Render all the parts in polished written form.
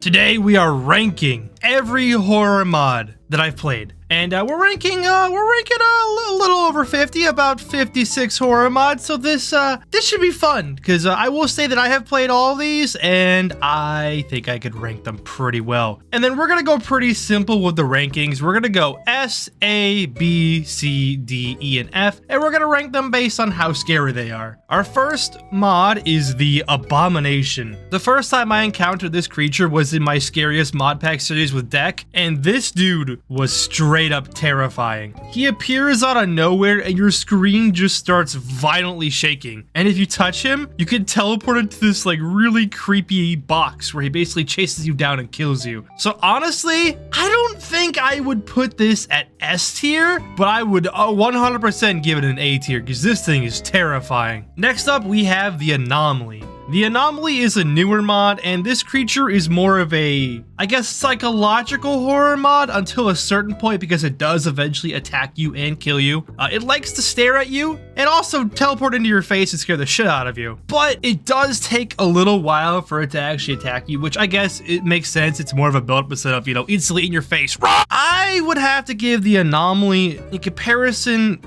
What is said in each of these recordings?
Today we are ranking every horror mod that I've played. And we're ranking a little over 50, about 56 horror mods. So this should be fun because I will say that I have played all these and I think I could rank them pretty well. And then we're gonna go pretty simple with the rankings. We're gonna go S, A, B, C, D, E, and F, and we're gonna rank them based on how scary they are. Our first mod is the Abomination. The first time I encountered this creature was in my scariest mod pack series with Deck, and this dude was straight up terrifying. He appears out of nowhere and your screen just starts violently shaking. And if you touch him, you can teleport into this like really creepy box where he basically chases you down and kills you. So honestly, I don't think I would put this at S tier, but I would 100% give it an A tier because this thing is terrifying. Next up, we have the Anomaly. The Anomaly is a newer mod, and this creature is more of a, I guess, psychological horror mod until a certain point because it does eventually attack you and kill you. It likes to stare at you and also teleport into your face and scare the shit out of you. But it does take a little while for it to actually attack you, which I guess it makes sense. It's more of a build-up instead of, instantly in your face. I would have to give the Anomaly, in comparison,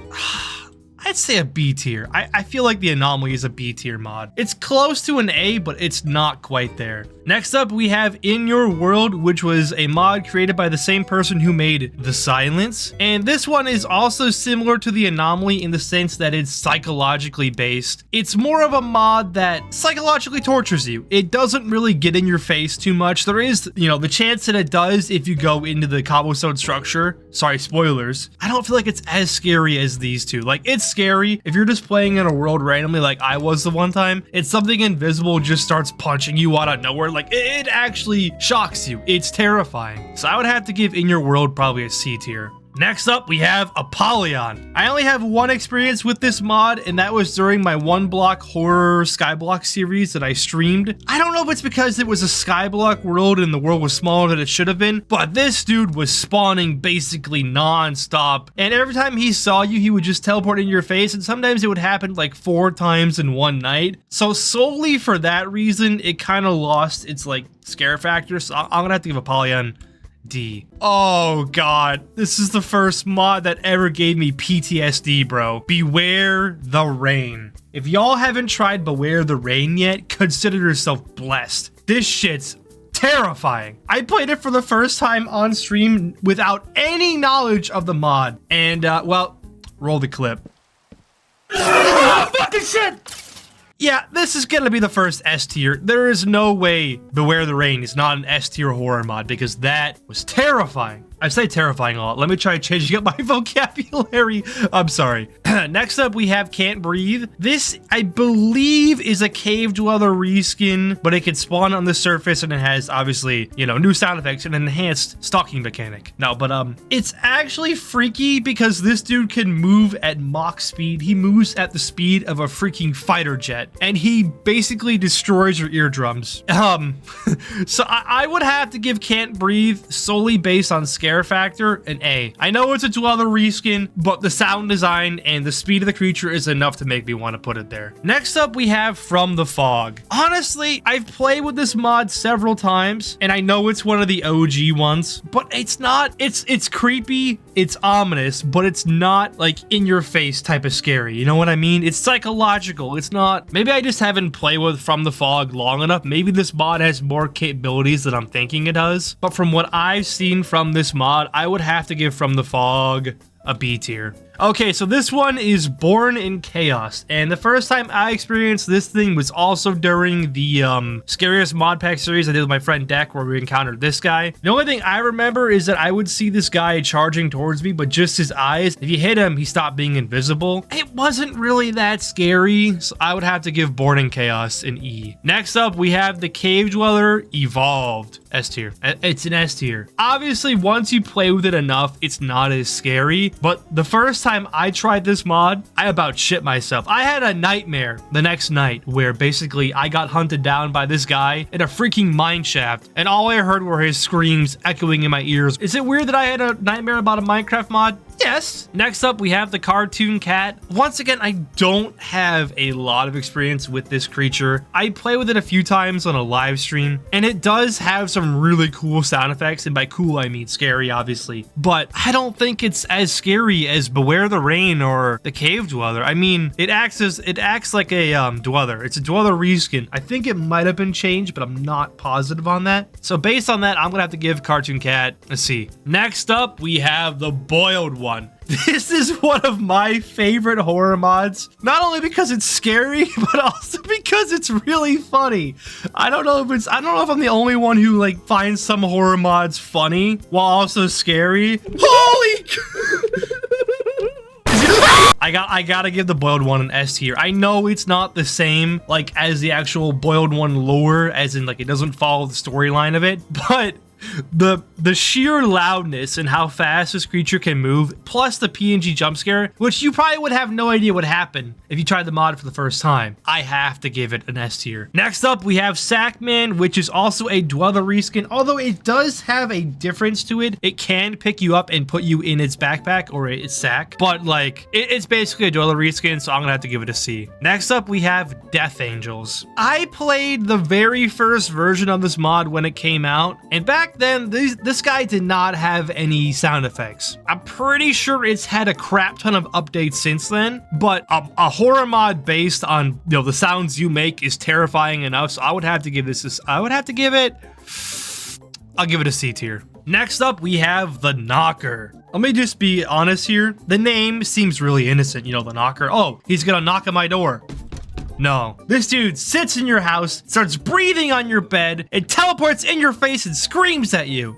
I'd say a B tier. I feel like the Anomaly is a B tier mod. It's close to an A, but it's not quite there. Next up, we have In Your World, which was a mod created by the same person who made The Silence. And this one is also similar to the Anomaly in the sense that it's psychologically based. It's more of a mod that psychologically tortures you. It doesn't really get in your face too much. There is, the chance that it does if you go into the cobblestone structure. Sorry, spoilers. I don't feel like it's as scary as these two. Like, it's scary if you're just playing in a world randomly like I was the one time, and something invisible just starts punching you out of nowhere. Like, it actually shocks you. It's terrifying. So I would have to give In Your World probably a C tier. Next up, we have Apollyon. I only have one experience with this mod, and that was during my one block horror skyblock series that I streamed. I don't know if it's because it was a skyblock world and the world was smaller than it should have been, but this dude was spawning basically non-stop. And every time he saw you, he would just teleport into your face, and sometimes it would happen like 4 times in one night. So solely for that reason, it kind of lost its scare factor. So I'm gonna have to give Apollyon D. Oh god, this is the first mod that ever gave me PTSD, bro. Beware the Rain. If y'all haven't tried Beware the Rain yet, consider yourself blessed. This shit's terrifying. I played it for the first time on stream without any knowledge of the mod. And, well, roll the clip. Oh, fucking shit! Yeah, this is gonna be the first S tier. There is no way Beware the Rain is not an S tier horror mod because that was terrifying. I say terrifying a lot. Let me try changing up my vocabulary. I'm sorry. Next up, we have Can't Breathe. This, I believe, is a cave dweller reskin, but it can spawn on the surface and it has, obviously, new sound effects and an enhanced stalking mechanic. No, but it's actually freaky because this dude can move at Mach speed. He moves at the speed of a freaking fighter jet, and he basically destroys your eardrums. So I would have to give Can't Breathe solely based on scare factor an A. I know it's a dweller reskin, but the sound design and the speed of the creature is enough to make me want to put it there. Next up, we have From the Fog. Honestly, I've played with this mod several times, and I know it's one of the OG ones, but it's not. It's creepy, it's ominous, but it's not like in your face type of scary. You know what I mean? It's psychological. It's not. Maybe I just haven't played with From the Fog long enough. Maybe this mod has more capabilities than I'm thinking it does, but from what I've seen from this mod, I would have to give From the Fog a B tier. Okay, so this one is Born in Chaos, and the first time I experienced this thing was also during the scariest mod pack series I did with my friend Deck, where we encountered this guy. The only thing I remember is that I would see this guy charging towards me, but just his eyes. If you hit him, he stopped being invisible. It wasn't really that scary, so I would have to give Born in Chaos an E. Next up, we have the Cave Dweller Evolved. S tier. It's an S tier. Obviously, once you play with it enough, it's not as scary, but the first time I tried this mod, I about shit myself. I had a nightmare the next night where basically I got hunted down by this guy in a freaking mine shaft, and all I heard were his screams echoing in my ears. Is it weird that I had a nightmare about a Minecraft mod? Yes. Next up, we have the cartoon cat. Once again, I don't have a lot of experience with this creature. I play with it a few times on a live stream, and it does have some really cool sound effects. And by cool, I mean scary, obviously. But I don't think it's as scary as Beware the Rain or the Cave Dweller. I mean, it acts like a dweller. It's a dweller reskin. I think it might have been changed, but I'm not positive on that. So based on that, I'm gonna have to give cartoon cat a C. Next up, we have the boiled one. This is one of my favorite horror mods, not only because it's scary, but also because it's really funny. I don't know if I'm the only one who like finds some horror mods funny while also scary. Holy I gotta give the boiled one an S tier. I know it's not the same like as the actual boiled one lore, as in like it doesn't follow the storyline of it, but the sheer loudness and how fast this creature can move, plus the PNG jump scare, which you probably would have no idea would happen if you tried the mod for the first time. I have to give it an S tier. Next up, we have Sackman, which is also a dweller reskin, although it does have a difference to it. It can pick you up and put you in its backpack or its sack, but like it's basically a dweller reskin, so I'm gonna have to give it a C. Next up, we have Death Angels. I played the very first version of this mod when it came out, and back then this guy did not have any sound effects. I'm pretty sure it's had a crap ton of updates since then, but a horror mod based on the sounds you make is terrifying enough, so I would have to give this I'll give it a C tier. Next up, we have the Knocker. Let me just be honest here. The name seems really innocent, the Knocker. Oh, he's gonna knock on my door. No, this dude sits in your house, starts breathing on your bed, and teleports in your face and screams at you.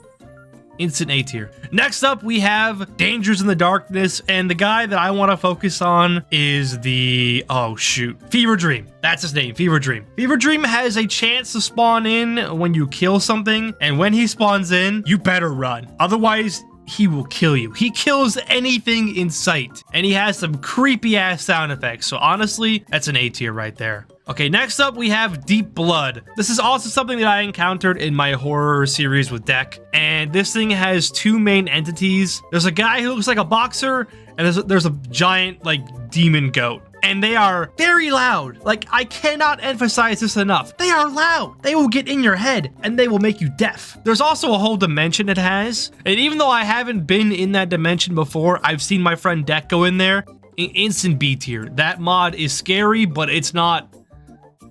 Instant A tier. Next up, we have Dangers in the Darkness, and the guy that I want to focus on is Fever Dream. That's his name, Fever Dream. Fever Dream has a chance to spawn in when you kill something, and when he spawns in, you better run. Otherwise, he will kill you. He kills anything in sight, and he has some creepy ass sound effects. So honestly, that's an A tier right there. Okay, next up we have Deep Blood. This is also something that I encountered in my horror series with Deck, and this thing has two main entities. There's a guy who looks like a boxer, and there's a giant like demon goat. And they are very loud. Like, I cannot emphasize this enough. They are loud. They will get in your head and they will make you deaf. There's also a whole dimension it has. And even though I haven't been in that dimension before, I've seen my friend Deck go in there. Instant B tier. That mod is scary, but it's not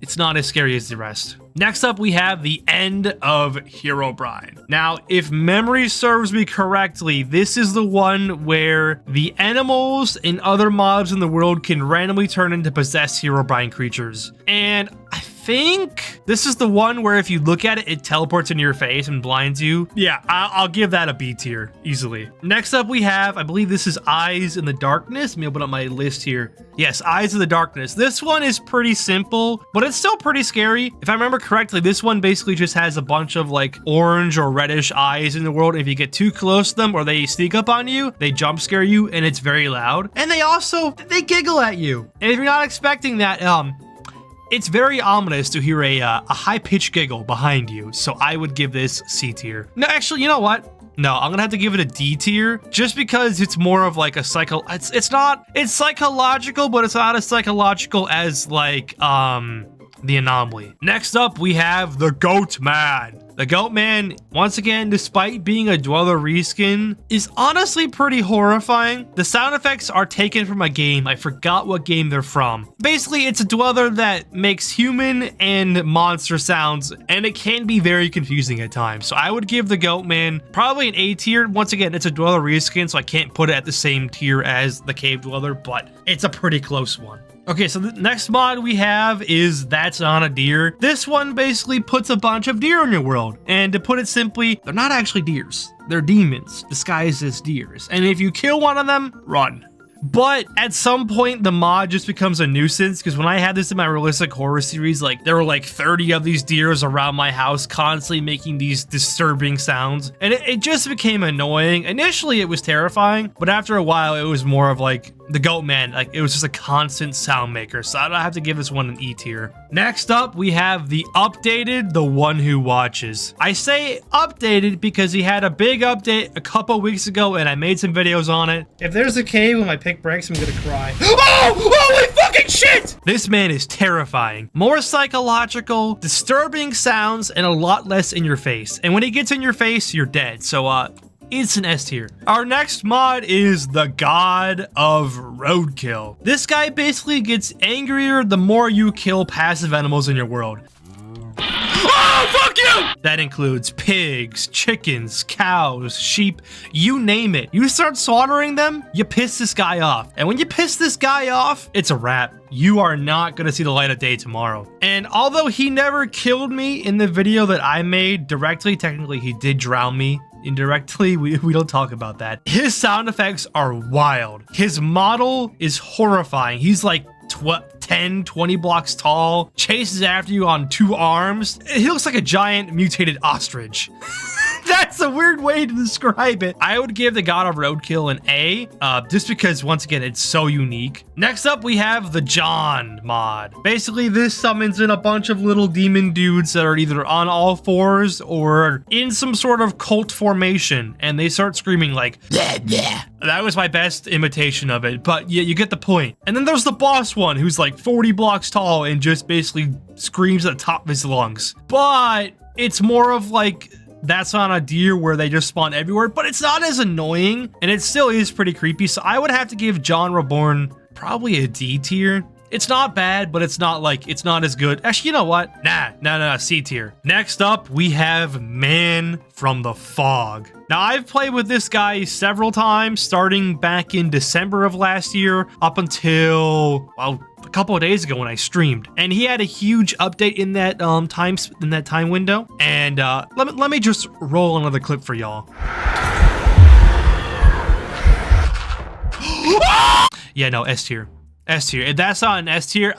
as scary as the rest. Next up, we have the End of Herobrine. Now, if memory serves me correctly, this is the one where the animals and other mobs in the world can randomly turn into possessed Herobrine creatures. And I think this is the one where if you look at it, it teleports into your face and blinds you. Yeah, I'll give that a B tier, easily. Next up, we have, I believe this is Eyes in the Darkness. Let me open up my list here. Yes, Eyes in the Darkness. This one is pretty simple, but it's still pretty scary. If I remember correctly, this one basically just has a bunch of like orange or reddish eyes in the world. If you get too close to them or they sneak up on you, they jump scare you and it's very loud. And they giggle at you. And if you're not expecting that, it's very ominous to hear a high-pitched giggle behind you, so I would give this C tier. No, actually, you know what? No, I'm gonna have to give it a D tier, just because it's more of like a it's psychological, but it's not as psychological as like, the Anomaly. Next up, we have the Goatman. The Goatman, once again, despite being a dweller reskin, is honestly pretty horrifying. The sound effects are taken from a game. I forgot what game they're from. Basically, it's a dweller that makes human and monster sounds, and it can be very confusing at times. So I would give the Goatman probably an A tier. Once again, it's a dweller reskin, so I can't put it at the same tier as the cave dweller, but it's a pretty close one. Okay, so the next mod we have is That's Not a Deer. This one basically puts a bunch of deer in your world. And to put it simply, they're not actually deers. They're demons disguised as deers. And if you kill one of them, run. But at some point, the mod just becomes a nuisance, because when I had this in my realistic horror series, like there were like 30 of these deers around my house constantly making these disturbing sounds, and it just became annoying. Initially, it was terrifying, but after a while, it was more of like the Goatman, like it was just a constant sound maker. So I have to give this one an E tier. Next up, we have the updated The One Who Watches. I say updated because he had a big update a couple weeks ago and I made some videos on it. If there's a cave when my pick breaks, I'm gonna cry. Oh, holy fucking shit! This man is terrifying. More psychological, disturbing sounds, and a lot less in your face. And when he gets in your face, you're dead. So, it's an S tier. Our next mod is the God of Roadkill. This guy basically gets angrier the more you kill passive animals in your world. Oh, fuck you! That includes pigs, chickens, cows, sheep, you name it. You start slaughtering them, you piss this guy off. And when you piss this guy off, it's a wrap. You are not gonna see the light of day tomorrow. And although he never killed me in the video that I made directly, technically he did drown me. Indirectly, we don't talk about that. His sound effects are wild. His model is horrifying. He's like 10, 20 blocks tall, chases after you on 2 arms. He looks like a giant mutated ostrich. That's a weird way to describe it. I would give the God of Roadkill an A, just because, once again, it's so unique. Next up, we have the John mod. Basically, this summons in a bunch of little demon dudes that are either on all fours or in some sort of cult formation, and they start screaming like, bleh, bleh. That was my best imitation of it, but yeah, you get the point. And then there's the boss one, who's like 40 blocks tall and just basically screams at the top of his lungs. But it's more of like, that's on a deer where they just spawn everywhere, but it's not as annoying, and it still is pretty creepy. So I would have to give John Reborn probably a D tier. It's not bad, but it's not like, it's not as good. Actually, you know what? Nah, C tier. Next up, we have Man from the Fog. Now, I've played with this guy several times, starting back in December of last year up until, well, a couple of days ago when I streamed, and he had a huge update in that time window. And let me just roll another clip for y'all. Yeah, no, S tier. S tier. If that's not an S tier,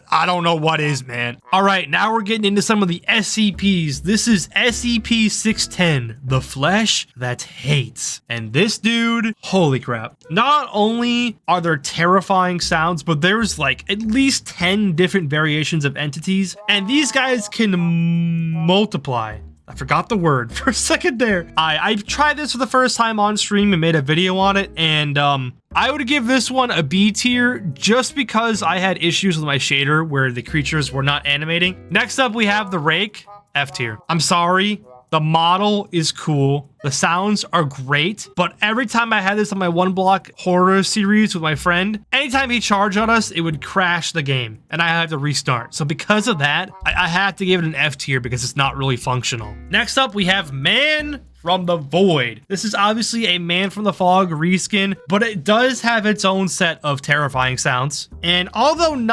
I don't know what is, man. All right, now we're getting into some of the SCPs. This is SCP-610, the flesh that hates. And this dude, holy crap. Not only are there terrifying sounds, but there's like at least 10 different variations of entities, and these guys can multiply. I forgot the word for a second there. I tried this for the first time on stream and made a video on it, and I would give this one a B tier just because I had issues with my shader where the creatures were not animating. Next up, we have the Rake, F tier. I'm sorry, the model is cool. The sounds are great, but every time I had this on my 1-block horror series with my friend, anytime he charged on us, it would crash the game and I had to restart. So because of that, I had to give it an F tier because it's not really functional. Next up, we have Man from the Void. This is obviously a Man from the Fog reskin, but it does have its own set of terrifying sounds. And although,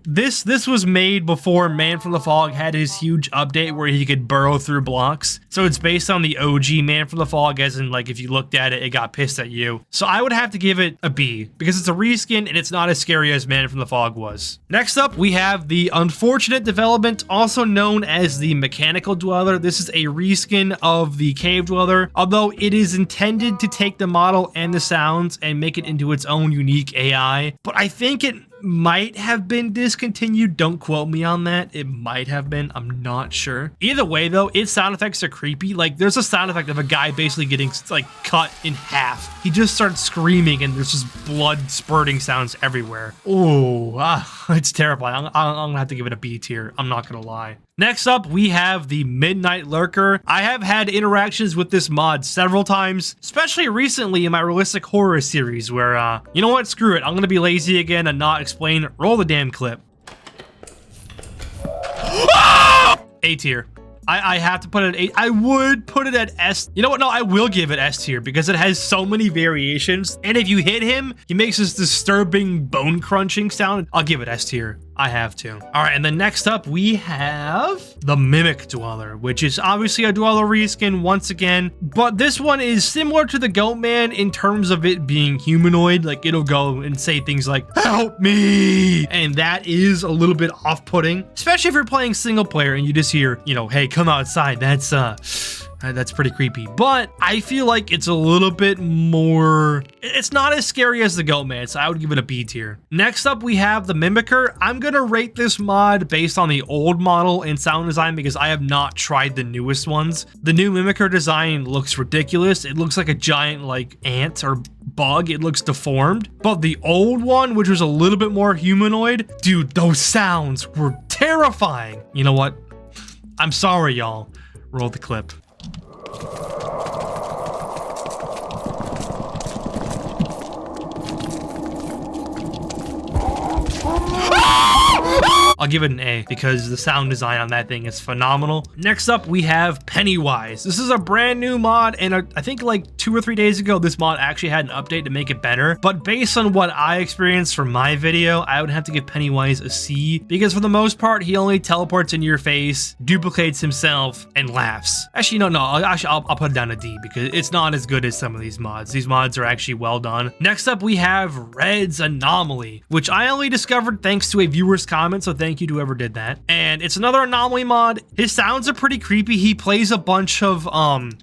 this was made before Man from the Fog had his huge update where he could burrow through blocks. So it's based on the OG Man from the Fog, as in, like, if you looked at it, it got pissed at you. So I would have to give it a B because it's a reskin and it's not as scary as Man from the Fog was. Next up, we have the Unfortunate Development, also known as the Mechanical Dweller. This is a reskin of the Cave Dweller, although it is intended to take the model and the sounds and make it into its own unique AI. But I think it might have been discontinued. Don't quote me on that. It might have been. I'm not sure. Either way, though, its sound effects are creepy. Like, there's a sound effect of a guy basically getting, like, cut in half. He just starts screaming and there's just blood spurting sounds everywhere. Oh, it's terrifying. I'm gonna have to give it a B tier. I'm not gonna lie. Next up, we have the Midnight Lurker. I have had interactions with this mod several times, especially recently in my realistic horror series where, you know what? Screw it. I'm gonna be lazy again and not explain. Roll the damn clip. A tier. I have to put it at 8. I would put it at S. You know what? No, I will give it S tier because it has so many variations. And if you hit him, he makes this disturbing bone crunching sound. I'll give it S tier. I have to. All right, and then next up, we have the Mimic Dweller, which is obviously a Dweller reskin once again, but this one is similar to the Goatman in terms of it being humanoid. Like, it'll go and say things like, help me! And that is a little bit off-putting, especially if you're playing single player and you just hear, you know, hey, come outside. That's That's pretty creepy, but I feel like it's a little bit more, it's not as scary as the Goatman, so I would give it a B tier. Next up, we have the Mimicker. I'm gonna rate this mod based on the old model and sound design because I have not tried the newest ones. The new Mimicker design looks ridiculous. It looks like a giant like ant or bug. It looks deformed. But the old one, which was a little bit more humanoid, dude, those sounds were terrifying. You know what? I'm sorry, y'all. Roll the clip. I'll give it an A because the sound design on that thing is phenomenal. Next up, we have Pennywise. This is a brand new mod, and I think like 2 or 3 days ago, this mod actually had an update to make it better. But based on what I experienced from my video, I would have to give Pennywise a C because for the most part, he only teleports in your face, duplicates himself, and laughs. Actually, no, I'll put it down a D because it's not as good as some of these mods. These mods are actually well done. Next up, we have Red's Anomaly, which I only discovered thanks to a viewer's comment, so thank you to whoever did that. And it's another Anomaly mod. His sounds are pretty creepy. He plays a bunch of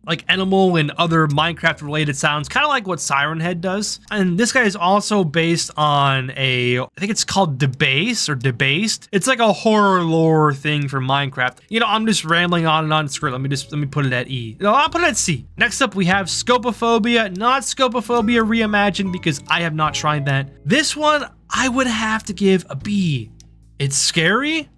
like animal and other Minecraft related sounds, kind of like what Siren Head does. And this guy is also based on I think it's called Debase or Debased. It's like a horror lore thing for Minecraft. You know, I'm just rambling on and on. Screw it. Let me put it at E. No, I'll put it at C. Next up, we have Scopophobia, not Scopophobia Reimagined because I have not tried that. This one, I would have to give a B. It's scary.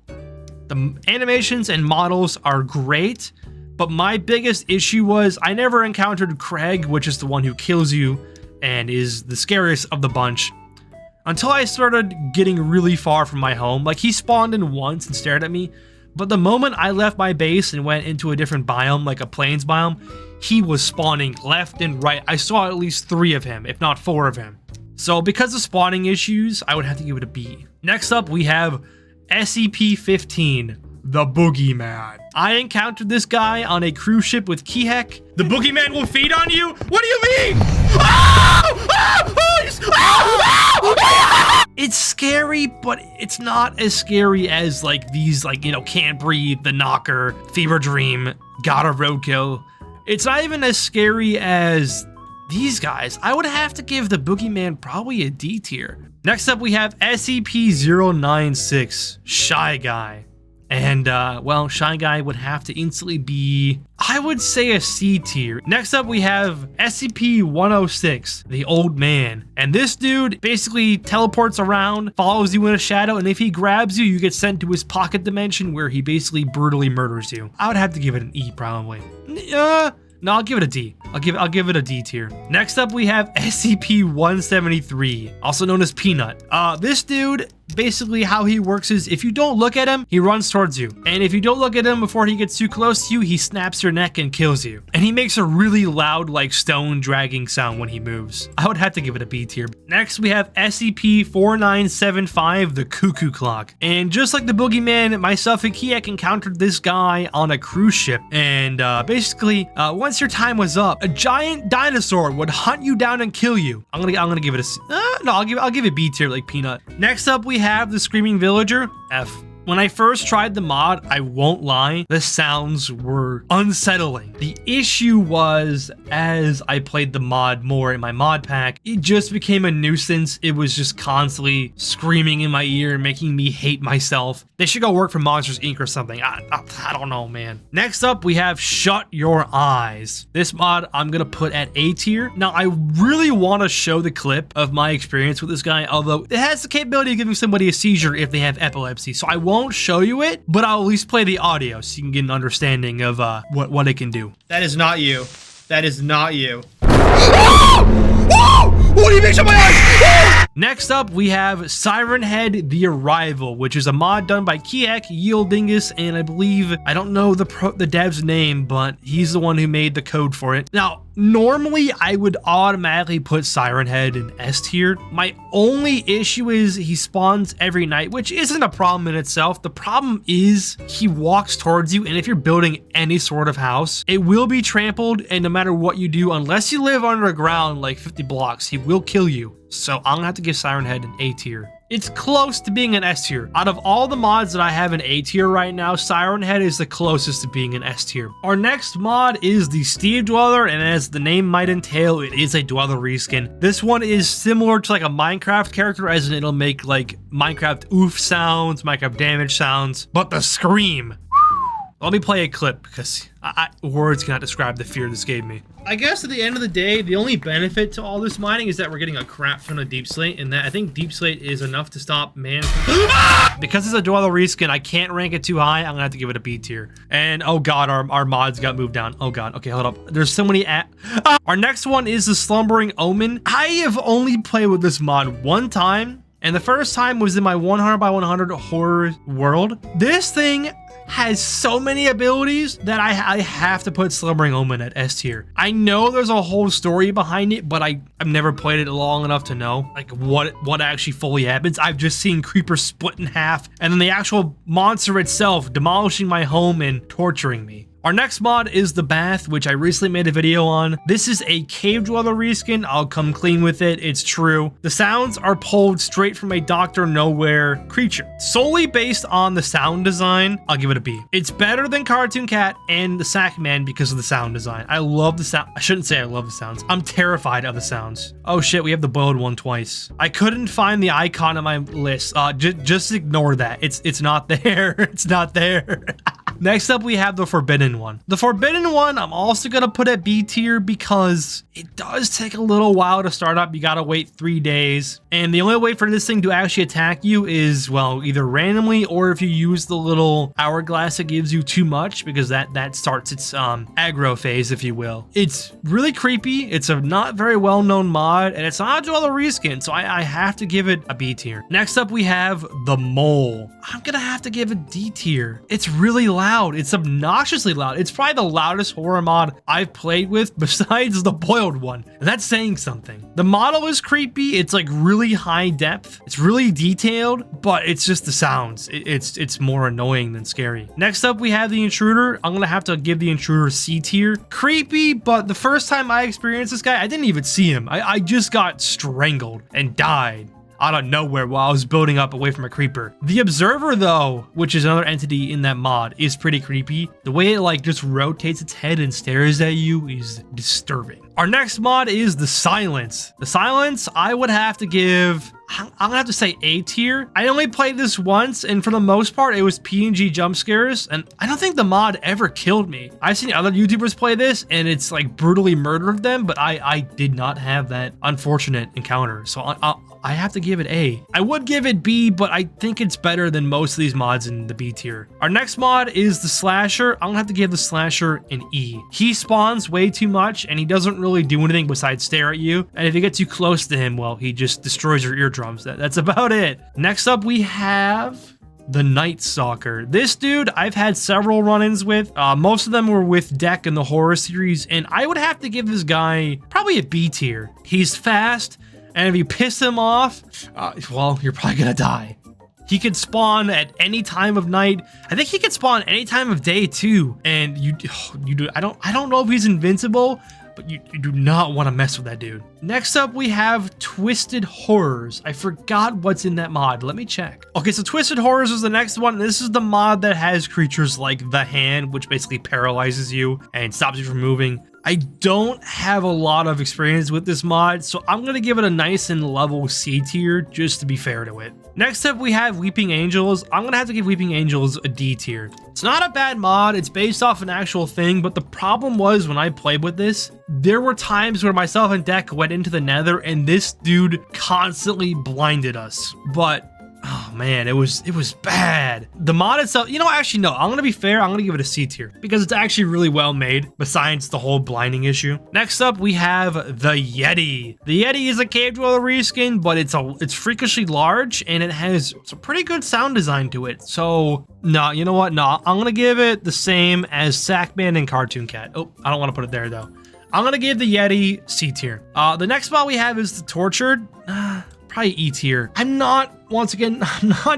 The animations and models are great, but my biggest issue was I never encountered Craig, which is the one who kills you and is the scariest of the bunch, until I started getting really far from my home. Like, he spawned in once and stared at me, but the moment I left my base and went into a different biome, like a plains biome, he was spawning left and right. I saw at least 3 of him, if not 4 of him. So because of spawning issues, I would have to give it a B. Next up, we have SCP-15, the Boogeyman. I encountered this guy on a cruise ship with Kihek. The Boogeyman will feed on you? What do you mean? It's scary, but it's not as scary as like these, like, you know, Can't Breathe, The Knocker, Fever Dream, God of Roadkill. It's not even as scary as these guys. I would have to give the Boogeyman probably a D tier. Next up, we have SCP-096, Shy Guy. And, well, Shy Guy would have to instantly be, I would say, a C tier. Next up, we have SCP-106, the Old Man. And this dude basically teleports around, follows you in a shadow, and if he grabs you, you get sent to his pocket dimension where he basically brutally murders you. I would have to give it an E, probably. No, I'll give it a D. I'll give it a D tier. Next up, we have SCP-173, also known as Peanut. This dude, basically how he works is if you don't look at him, he runs towards you. And if you don't look at him before he gets too close to you, he snaps your neck and kills you. And he makes a really loud, like, stone dragging sound when he moves. I would have to give it a B tier. Next, we have SCP-4975, the Cuckoo Clock. And just like the Boogeyman, myself and Kiek encountered this guy on a cruise ship. And basically, once your time was up, a giant dinosaur would hunt you down and kill you. I'm gonna give it a C. No, I'll give it B tier, like Peanut. Next up, we have the Screaming Villager, F. When I first tried the mod, I won't lie, the sounds were unsettling. The issue was, as I played the mod more in my mod pack, it just became a nuisance. It was just constantly screaming in my ear and making me hate myself. They should go work for Monsters Inc. or something. I don't know, man. Next up, we have Shut Your Eyes. This mod I'm gonna put at A tier. Now, I really want to show the clip of my experience with this guy, although it has the capability of giving somebody a seizure if they have epilepsy, so I won't show you it, but I'll at least play the audio so you can get an understanding of what it can do. That is not you. That is not you. What do you make shut my eyes? Next up, we have Siren Head, The Arrival, which is a mod done by Kiek, Yieldingus, and I believe, I don't know the dev's name, but he's the one who made the code for it. Now, normally I would automatically put Siren Head in S tier. My only issue is he spawns every night, which isn't a problem in itself. The problem is he walks towards you, and if you're building any sort of house, it will be trampled, and no matter what you do, unless you live underground like 50 blocks, he will kill you. So I'm gonna have to give Siren Head an A tier. It's close to being an S tier. Out of all the mods that I have in A tier right now, Siren Head is the closest to being an S tier. Our next mod is the Steve Dweller, and as the name might entail, it is a Dweller reskin. This one is similar to like a Minecraft character, as in it'll make like Minecraft oof sounds, Minecraft damage sounds, but the scream. Let me play a clip because words cannot describe the fear this gave me. I guess at the end of the day, the only benefit to all this mining is that we're getting a crap ton of deep slate, and that I think deep slate is enough to stop man. Because it's a Dweller reskin, I can't rank it too high. I'm gonna have to give it a B tier. And oh god, our mods got moved down. Oh god. Okay, hold up. There's so many. Our next one is the Slumbering Omen. I have only played with this mod one time, and the first time was in my 100 by 100 horror world. This thing has so many abilities that I have to put Slumbering Omen at S tier. I know there's a whole story behind it, but I've never played it long enough to know like what actually fully happens. I've just seen creepers split in half and then the actual monster itself demolishing my home and torturing me. Our next mod is the Bath, which I recently made a video on. This is a Cave Dweller reskin. I'll come clean with it. It's true. The sounds are pulled straight from a Dr. Nowhere creature. Solely based on the sound design, I'll give it a B. It's better than Cartoon Cat and the Sackman because of the sound design. I love the sound. I shouldn't say I love the sounds. I'm terrified of the sounds. Oh shit, we have the boiled one twice. I couldn't find the icon on my list. Just ignore that. It's not there. It's not there. Next up, we have the Forbidden one. The Forbidden one, I'm also gonna put at B tier because it does take a little while to start up. You gotta wait 3 days. And the only way for this thing to actually attack you is, well, either randomly or if you use the little hourglass, it gives you too much because that starts its aggro phase, if you will. It's really creepy. It's a not very well-known mod, and it's not a Dweller reskin, so I have to give it a B tier. Next up, we have the Mole. I'm gonna have to give it D tier. It's really loud. It's obnoxiously loud. It's probably the loudest horror mod I've played with besides the boiled one. And that's saying something. The model is creepy. It's like really high depth. It's really detailed, but it's just the sounds. It's more annoying than scary. Next up, we have the Intruder. I'm gonna have to give the Intruder C tier. Creepy, but the first time I experienced this guy, I didn't even see him. I just got strangled and died out of nowhere while I was building up away from a creeper. The Observer though, which is another entity in that mod, is pretty creepy. The way it like just rotates its head and stares at you is disturbing. Our next mod is the Silence. The Silence, I would have to give, I'm gonna have to say A tier. I only played this once, and for the most part, it was PNG jump scares, and I don't think the mod ever killed me. I've seen other YouTubers play this, and it's like brutally murdered them, but I did not have that unfortunate encounter, so I have to give it A. I would give it B, but I think it's better than most of these mods in the B tier. Our next mod is the Slasher. I'm gonna have to give the Slasher an E. He spawns way too much, and he doesn't really do anything besides stare at you, and if you get too close to him, well, he just destroys your eardrums. That's about it. Next up, we have the Night Stalker. This dude, I've had several run-ins with. Most of them were with Deck in the horror series, and I would have to give this guy probably a B tier. He's fast, and if you piss him off, well, you're probably gonna die. He can spawn at any time of night. I think he can spawn any time of day too. And I don't know if he's invincible, but you do not want to mess with that dude. Next up, we have Twisted Horrors. I forgot what's in that mod. Let me check. Okay, so Twisted Horrors is the next one. This is the mod that has creatures like the Hand, which basically paralyzes you and stops you from moving. I don't have a lot of experience with this mod, so I'm gonna give it a nice and level C tier just to be fair to it. Next up, we have Weeping Angels. I'm gonna have to give Weeping Angels a D tier. It's not a bad mod, it's based off an actual thing, but the problem was when I played with this, there were times where myself and Deck went into the Nether and this dude constantly blinded us. But oh man, it was bad. The mod itself, actually no, I'm gonna be fair, I'm gonna give it a C tier because it's actually really well made besides the whole blinding issue. Next up, we have the Yeti. The Yeti is a Cave Dweller reskin, but it's freakishly large and it has some pretty good sound design to it. So no, you know what? No, I'm gonna give it the same as Sackman and Cartoon Cat. Oh, I don't want to put it there though. I'm gonna give the Yeti C tier. The next mod we have is the Tortured. Probably E tier. I'm not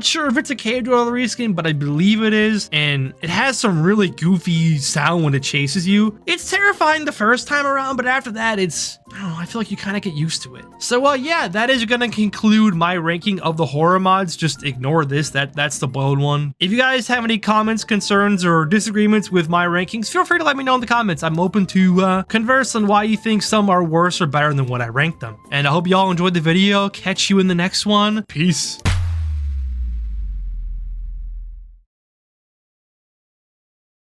sure if it's a Cave Dweller reskin, but I believe it is. And it has some really goofy sound when it chases you. It's terrifying the first time around, but after that, it's I don't know, I feel like you kind of get used to it. So yeah, that is gonna conclude my ranking of the horror mods. Just ignore this, that's the bold one. If you guys have any comments, concerns, or disagreements with my rankings, feel free to let me know in the comments. I'm open to converse on why you think some are worse or better than what I ranked them. And I hope y'all enjoyed the video. Catch you in the next one. Peace.